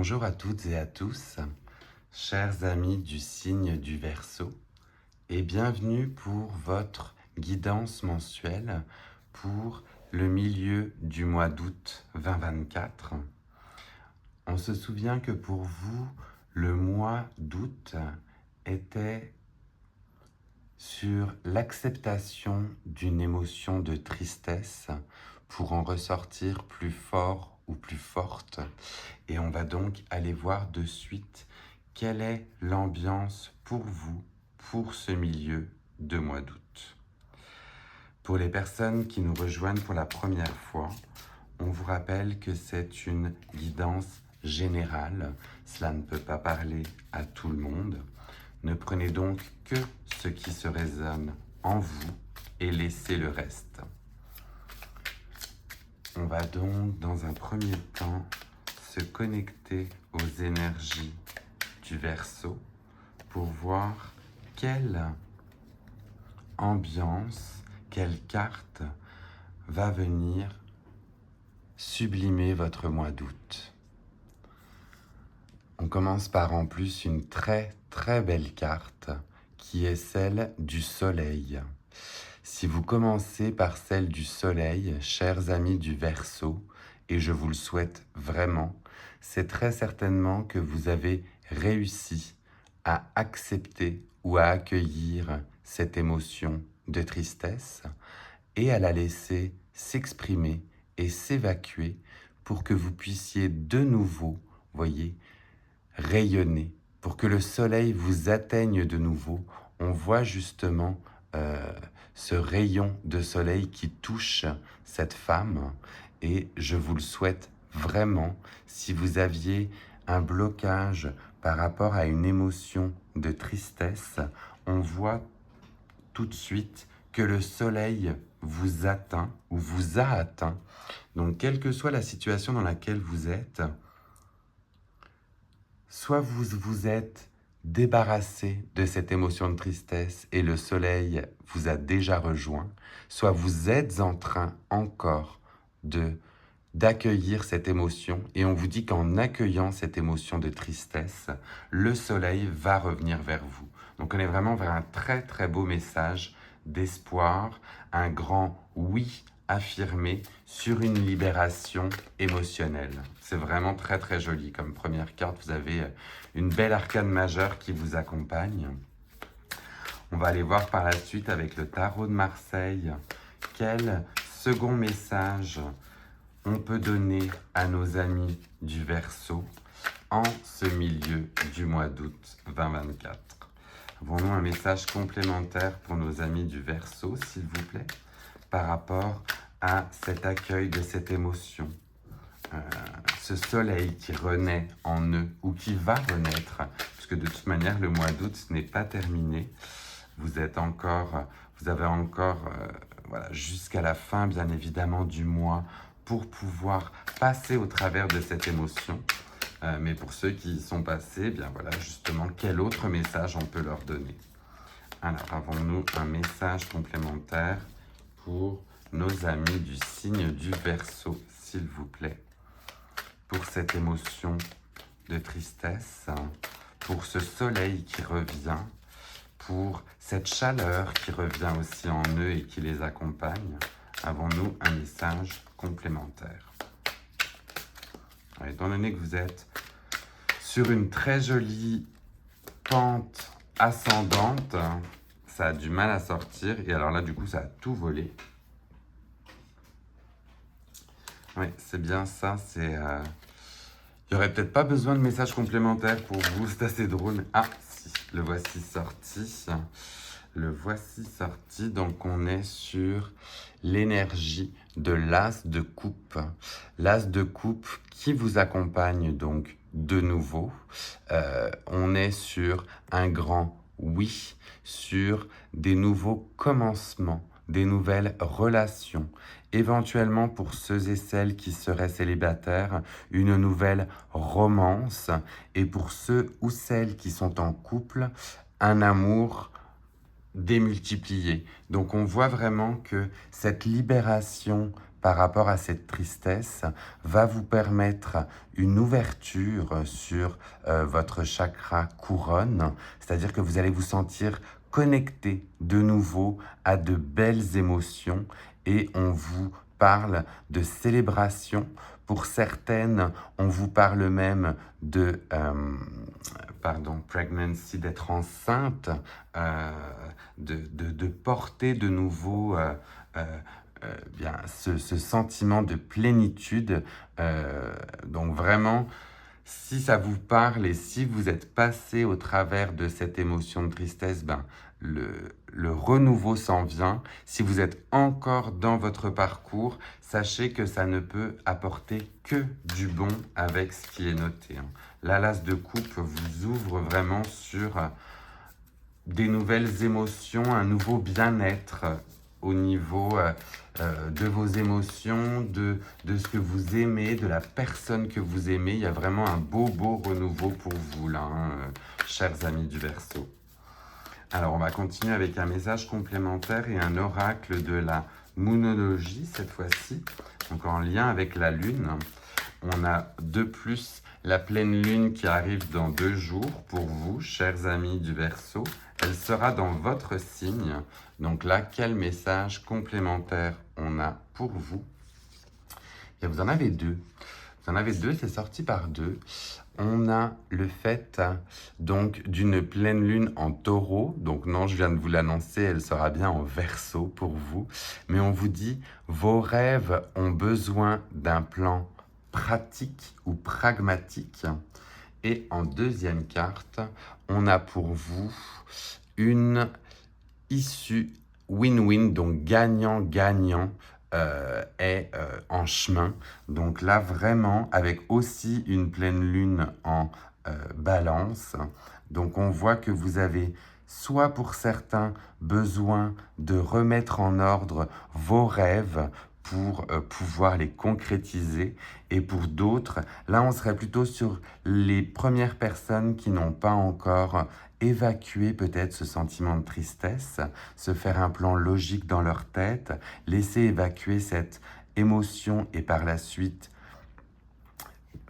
Bonjour à toutes et à tous, chers amis du signe du Verseau, et bienvenue pour votre guidance mensuelle pour le milieu du mois d'août 2024. On se souvient que pour vous, le mois d'août était sur l'acceptation d'une émotion de tristesse pour en ressortir plus fort ou plus forte. Et on va donc aller voir de suite quelle est l'ambiance pour vous, pour ce milieu de mois d'août. Pour les personnes qui nous rejoignent pour la première fois, on vous rappelle que c'est une guidance générale. Cela ne peut pas parler à tout le monde. Ne prenez donc que ce qui se résonne en vous et laissez le reste. On va donc, dans un premier temps, se connecter aux énergies du Verseau pour voir quelle ambiance, quelle carte va venir sublimer votre mois d'août. On commence par en plus une très très belle carte qui est celle du Soleil. Si vous commencez par celle du Soleil, chers amis du Verseau, et je vous le souhaite vraiment, c'est très certainement que vous avez réussi à accepter ou à accueillir cette émotion de tristesse et à la laisser s'exprimer et s'évacuer pour que vous puissiez de nouveau, voyez, rayonner, pour que le soleil vous atteigne de nouveau. On voit justement ce rayon de soleil qui touche cette femme et je vous le souhaite vraiment. Si vous aviez un blocage par rapport à une émotion de tristesse, on voit tout de suite que le soleil vous atteint ou vous a atteint. Donc, quelle que soit la situation dans laquelle vous êtes, soit vous vous êtes débarrassé de cette émotion de tristesse et le soleil vous a déjà rejoint, soit vous êtes en train encore d'accueillir cette émotion et on vous dit qu'en accueillant cette émotion de tristesse, le soleil va revenir vers vous. Donc on est vraiment vers un très très beau message d'espoir, un grand oui affirmé sur une libération émotionnelle. C'est vraiment très très joli comme première carte. Vous avez une belle arcane majeure qui vous accompagne. On va aller voir par la suite avec le tarot de Marseille quel second message on peut donner à nos amis du Verseau en ce milieu du mois d'août 2024. Avons-nous un message complémentaire pour nos amis du Verseau, s'il vous plaît, par rapport à cet accueil de cette émotion, ce soleil qui renaît en eux ou qui va renaître, puisque de toute manière le mois d'août n'est pas terminé. Vous avez encore voilà, jusqu'à la fin bien évidemment du mois pour pouvoir passer au travers de cette émotion. Mais pour ceux qui y sont passés, eh bien voilà justement quel autre message on peut leur donner. Alors avons-nous un message complémentaire pour nos amis du signe du Verseau, s'il vous plaît, pour cette émotion de tristesse, pour ce soleil qui revient, pour cette chaleur qui revient aussi en eux et qui les accompagne. Avons-nous un message complémentaire? Étant donné que vous êtes sur une très jolie pente ascendante, ça a du mal à sortir et alors là du coup ça a tout volé. Oui, c'est bien ça, il n'y aurait peut-être pas besoin de message complémentaire pour vous, c'est assez drôle. Ah si, le voici sorti. Le voici sorti, donc on est sur l'énergie de l'As de coupe. L'As de coupe qui vous accompagne donc de nouveau. On est sur un grand oui, sur des nouveaux commencements, des nouvelles relations. Éventuellement pour ceux et celles qui seraient célibataires, une nouvelle romance. Et pour ceux ou celles qui sont en couple, un amour démultiplié. Donc on voit vraiment que cette libération par rapport à cette tristesse va vous permettre une ouverture sur votre chakra couronne, c'est-à-dire que vous allez vous sentir connecté de nouveau à de belles émotions et on vous parle de célébration. Pour certaines, on vous parle même de pregnancy, d'être enceinte, de porter de nouveau bien, ce sentiment de plénitude. Donc vraiment, si ça vous parle et si vous êtes passé au travers de cette émotion de tristesse, ben, le renouveau s'en vient. Si vous êtes encore dans votre parcours, sachez que ça ne peut apporter que du bon avec ce qui est noté. La l'as de coupe vous ouvre vraiment sur des nouvelles émotions, un nouveau bien-être au niveau de vos émotions, de ce que vous aimez, de la personne que vous aimez. Il y a vraiment un beau renouveau pour vous là, chers amis du Verseau. Alors, on va continuer avec un message complémentaire et un oracle de la moonologie cette fois-ci, donc en lien avec la lune. On a de plus la pleine lune qui arrive dans 2 jours pour vous, chers amis du Verseau. Elle sera dans votre signe. Donc là, quel message complémentaire on a pour vous? Et vous en avez 2. Vous en avez 2, c'est sorti par 2. On a le fait donc d'une pleine lune en taureau. Donc non, je viens de vous l'annoncer, elle sera bien en Verseau pour vous. Mais on vous dit, vos rêves ont besoin d'un plan pratique ou pragmatique. Et en deuxième carte, on a pour vous une issue win-win, donc gagnant-gagnant est en chemin. Donc là, vraiment, avec aussi une pleine lune en balance. Donc on voit que vous avez soit pour certains besoin de remettre en ordre vos rêves pour pouvoir les concrétiser. Et pour d'autres, là, on serait plutôt sur les premières personnes qui n'ont pas encore évacué peut-être ce sentiment de tristesse, se faire un plan logique dans leur tête, laisser évacuer cette émotion et par la suite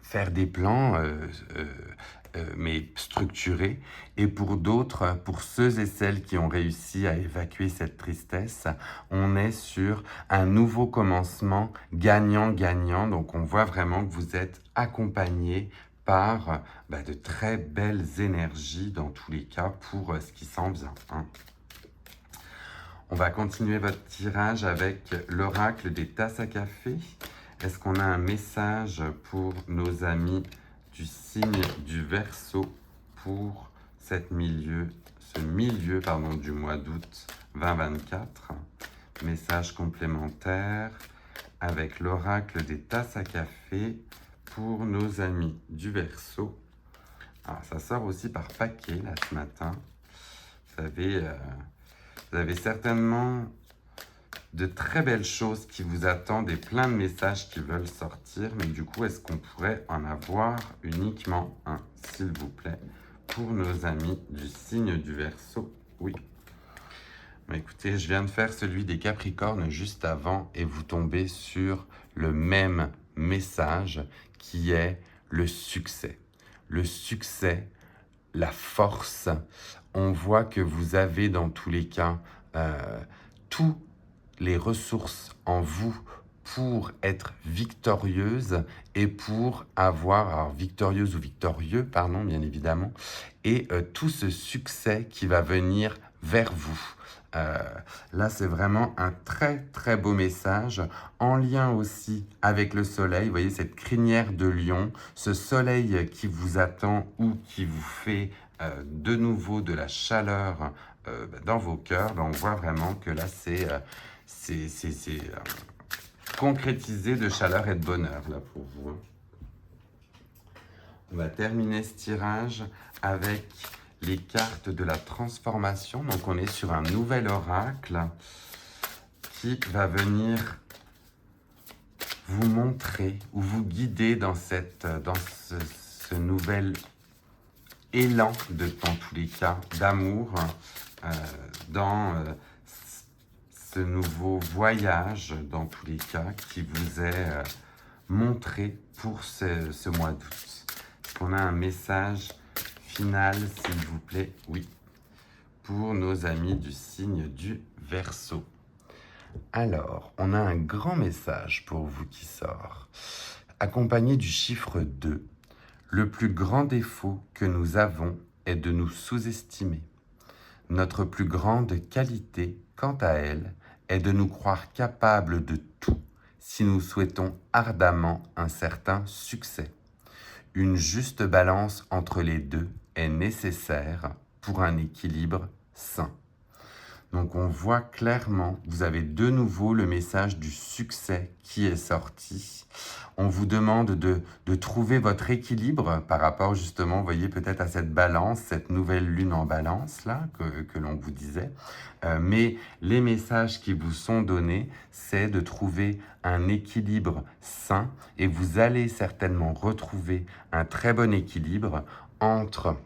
faire des plans mais structurés. Et pour d'autres, pour ceux et celles qui ont réussi à évacuer cette tristesse, on est sur un nouveau commencement gagnant-gagnant. Donc on voit vraiment que vous êtes accompagné par de très belles énergies dans tous les cas pour ce qui s'en vient. On va continuer votre tirage avec l'oracle des tasses à café. Est-ce qu'on a un message pour nos amis du signe du Verseau pour ce milieu du mois d'août 2024? Message complémentaire avec l'oracle des tasses à café pour nos amis du Verseau. Alors, ça sort aussi par paquet là ce matin. Vous avez certainement de très belles choses qui vous attendent et plein de messages qui veulent sortir. Mais du coup, est-ce qu'on pourrait en avoir uniquement un, s'il vous plaît, pour nos amis du signe du Verseau? Oui. Mais écoutez, je viens de faire celui des Capricornes juste avant et vous tombez sur le même message qui est le succès. Le succès, la force. On voit que vous avez dans tous les cas toutes les ressources en vous pour être victorieuse et pour avoir, alors victorieuse ou victorieux, pardon, bien évidemment, et tout ce succès qui va venir vers vous. Là, c'est vraiment un très très beau message en lien aussi avec le soleil. Vous voyez cette crinière de lion, ce soleil qui vous attend ou qui vous fait de nouveau de la chaleur dans vos cœurs. On voit vraiment que là, c'est concrétisé de chaleur et de bonheur là pour vous. On va terminer ce tirage avec les cartes de la transformation. Donc on est sur un nouvel oracle qui va venir vous montrer ou vous guider dans ce nouvel élan dans tous les cas d'amour, dans ce nouveau voyage, dans tous les cas, qui vous est montré pour ce mois d'août. Est-ce qu'on a un message final, s'il vous plaît? Oui, pour nos amis du signe du Verseau. Alors, on a un grand message pour vous qui sort, accompagné du chiffre 2. Le plus grand défaut que nous avons est de nous sous-estimer. Notre plus grande qualité, quant à elle, est de nous croire capables de tout si nous souhaitons ardemment un certain succès. Une juste balance entre les deux est nécessaire pour un équilibre sain. Donc on voit clairement, vous avez de nouveau le message du succès qui est sorti. On vous demande de trouver votre équilibre par rapport justement, vous voyez, peut-être à cette balance, cette nouvelle lune en balance là que l'on vous disait. Mais les messages qui vous sont donnés, c'est de trouver un équilibre sain et vous allez certainement retrouver un très bon équilibre entre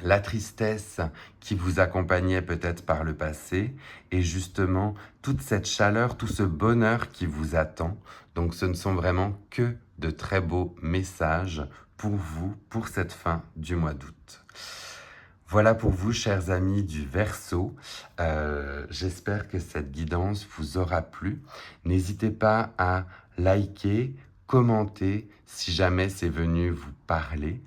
la tristesse qui vous accompagnait peut-être par le passé et justement toute cette chaleur, tout ce bonheur qui vous attend. Donc ce ne sont vraiment que de très beaux messages pour vous, pour cette fin du mois d'août. Voilà pour vous, chers amis du Verseau. J'espère que cette guidance vous aura plu. N'hésitez pas à liker, commenter si jamais c'est venu vous parler.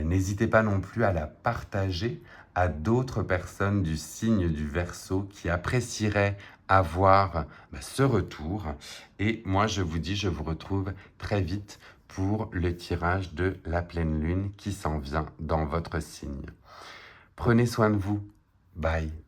N'hésitez pas non plus à la partager à d'autres personnes du signe du Verseau qui apprécieraient avoir ce retour. Et moi, je vous dis, je vous retrouve très vite pour le tirage de la pleine lune qui s'en vient dans votre signe. Prenez soin de vous. Bye.